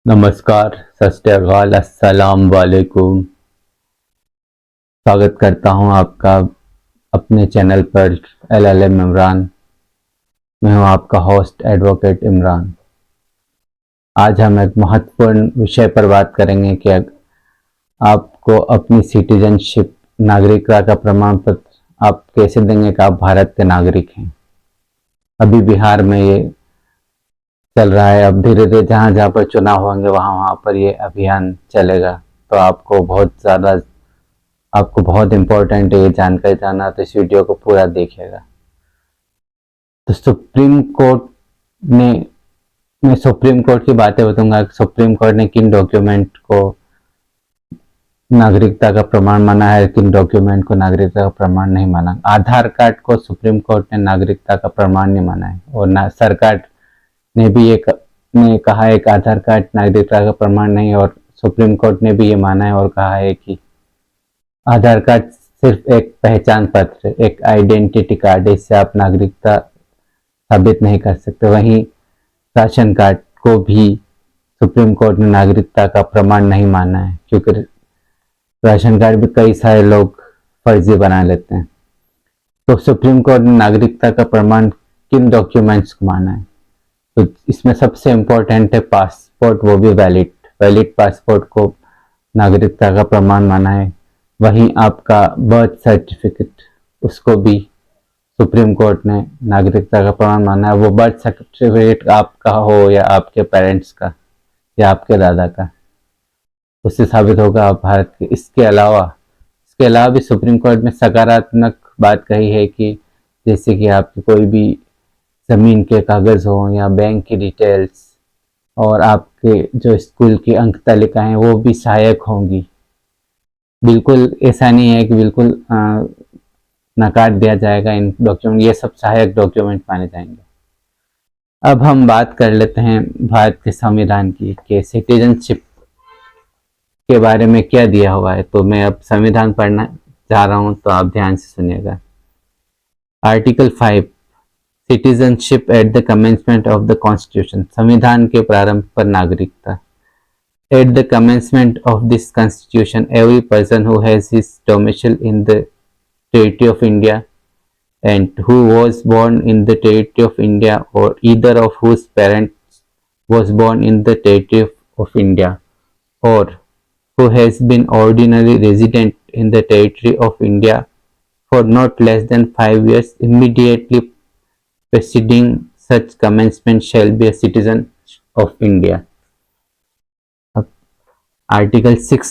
नमस्कार, सत श्री अकाल, अस्सलाम वालेकुम। स्वागत करता हूं आपका अपने चैनल पर LLM इमरान। मैं हूं आपका होस्ट एडवोकेट इमरान। आज हम एक महत्वपूर्ण विषय पर बात करेंगे कि आपको अपनी सिटीजनशिप नागरिकता का प्रमाण पत्र आप कैसे देंगे कि आप भारत के नागरिक हैं। अभी बिहार में ये चल रहा है, अब धीरे धीरे जहाँ जहाँ पर चुनाव होंगे वहाँ पर ये अभियान चलेगा। तो आपको बहुत इम्पोर्टेंट है ये जानकारी जानना, तो इस वीडियो को पूरा देखिएगा। तो सुप्रीम कोर्ट ने मैं सुप्रीम कोर्ट की बातें बताऊंगा कि सुप्रीम कोर्ट ने किन डॉक्यूमेंट को नागरिकता का प्रमाण माना है, किन डॉक्यूमेंट को नागरिकता का प्रमाण नहीं माना। आधार कार्ड को सुप्रीम कोर्ट ने नागरिकता का प्रमाण नहीं माना है, और सरकार ने भी ने कहा है कि आधार कार्ड नागरिकता का प्रमाण नहीं, और सुप्रीम कोर्ट ने भी ये माना है और कहा है कि आधार कार्ड सिर्फ एक पहचान पत्र, एक आइडेंटिटी कार्ड है, इससे आप नागरिकता साबित नहीं कर सकते। वहीं राशन कार्ड को भी सुप्रीम कोर्ट ने नागरिकता का प्रमाण नहीं माना है, क्योंकि राशन कार्ड भी कई सारे लोग फर्जी बना लेते हैं। तो सुप्रीम कोर्ट ने नागरिकता का प्रमाण किन डॉक्यूमेंट्स को माना है, तो इसमें सबसे इम्पोर्टेंट है पासपोर्ट, वो भी वैलिड पासपोर्ट को नागरिकता का प्रमाण माना है। वहीं आपका बर्थ सर्टिफिकेट, उसको भी सुप्रीम कोर्ट ने नागरिकता का प्रमाण माना है। वो बर्थ सर्टिफिकेट आपका हो या आपके पेरेंट्स का या आपके दादा का, उससे साबित होगा आप भारत के। इसके अलावा भी सुप्रीम कोर्ट में सकारात्मक बात कही है कि जैसे कि आपकी कोई भी ज़मीन के कागज़ हो या बैंक की डिटेल्स और आपके जो स्कूल की अंक तालिकाएँ वो भी सहायक होंगी। बिल्कुल ऐसा नहीं है कि बिल्कुल नकार दिया जाएगा इन डॉक्यूमेंट, ये सब सहायक डॉक्यूमेंट माने जाएंगे। अब हम बात कर लेते हैं भारत के संविधान की कि सिटीजनशिप के बारे में क्या दिया हुआ है। तो मैं अब संविधान पढ़ना जा रहा हूं, तो आप ध्यान से सुनिएगा। Article 5, citizenship at the commencement of the constitution, संविधान के प्रारंभ पर नागरिकता। At the commencement of this constitution, every person who has his domicile in the territory of India and who was born in the territory of India, or either of whose parents was born in the territory of India, or who has been ordinarily resident in the territory of India for not less than 5 years immediately preceding such commencement shall be a citizen of India. Article 6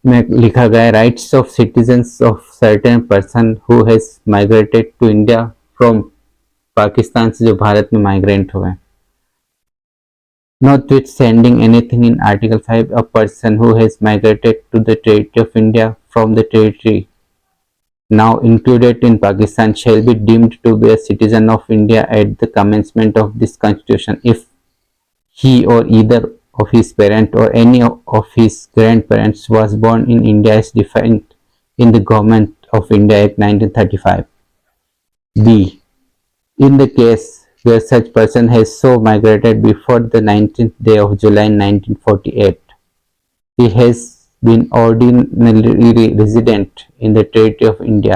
में लिखा गया है, rights of citizens of certain person who has migrated to India from, Pakistan से जो भारत में migrant हुए। Notwithstanding anything in article 5, a person who has migrated to the territory of India from the territory now included in Pakistan shall be deemed to be a citizen of India at the commencement of this constitution if he or either of his parent or any of his grandparents was born in India as defined in the Government of India Act 1935. B. In the case where such person has so migrated before the 19th day of July 1948, he has been ordinarily resident in the territory of India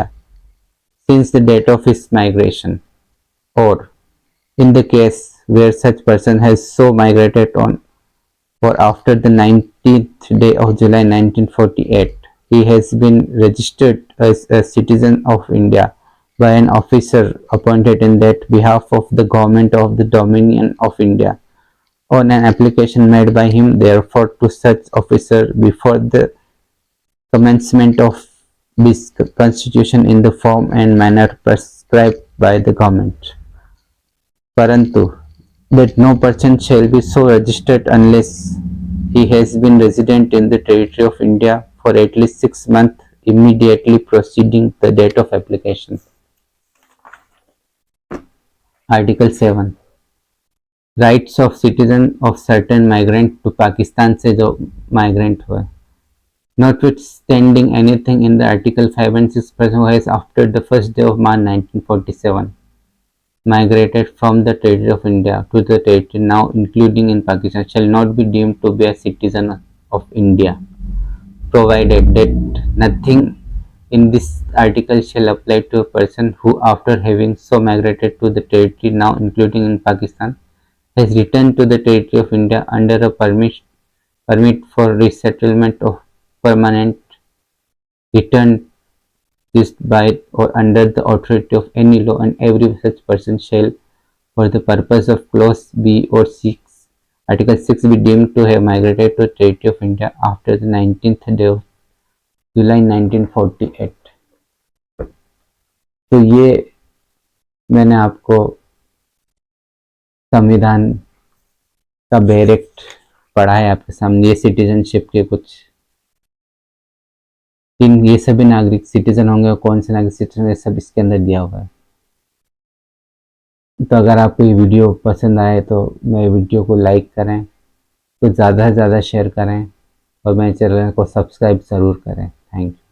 since the date of his migration, or in the case where such person has so migrated on or after the 19th day of July 1948, he has been registered as a citizen of India by an officer appointed in that behalf of the government of the Dominion of India, on an application made by him therefore to such officer before the commencement of this constitution in the form and manner prescribed by the government. Parantu, that no person shall be so registered unless he has been resident in the territory of India for at least 6 months immediately preceding the date of application. Article 7, rights of citizen of certain migrant to, Pakistan से जो migrant हुए। Notwithstanding anything in the article 5 and 6 person who has after the 1st day of March 1947 migrated from the territory of India to the territory now including in Pakistan shall not be deemed to be a citizen of India, provided that nothing in this article shall apply to a person who, after having so migrated to the territory now including in Pakistan, has returned to the territory of India under a permit for resettlement of permanent return used by or under the authority of any law, and every such person shall, for the purpose of clause B or 6, Article 6, be deemed to have migrated to the territory of India after the 19th day of July 1948. तो ये मैंने आपको संविधान का बैरेक्ट पढ़ा है आपके सामने। ये सिटीजनशिप के कुछ ये सभी नागरिक सिटीजन होंगे और कौन से नागरिक सिटीजन होंगे सब इसके अंदर दिया हुआ है। तो अगर आपको ये वीडियो पसंद आए तो मेरे वीडियो को लाइक करें, तो ज़्यादा से ज़्यादा शेयर करें और मेरे चैनल को सब्सक्राइब ज़रूर करें। Thank you.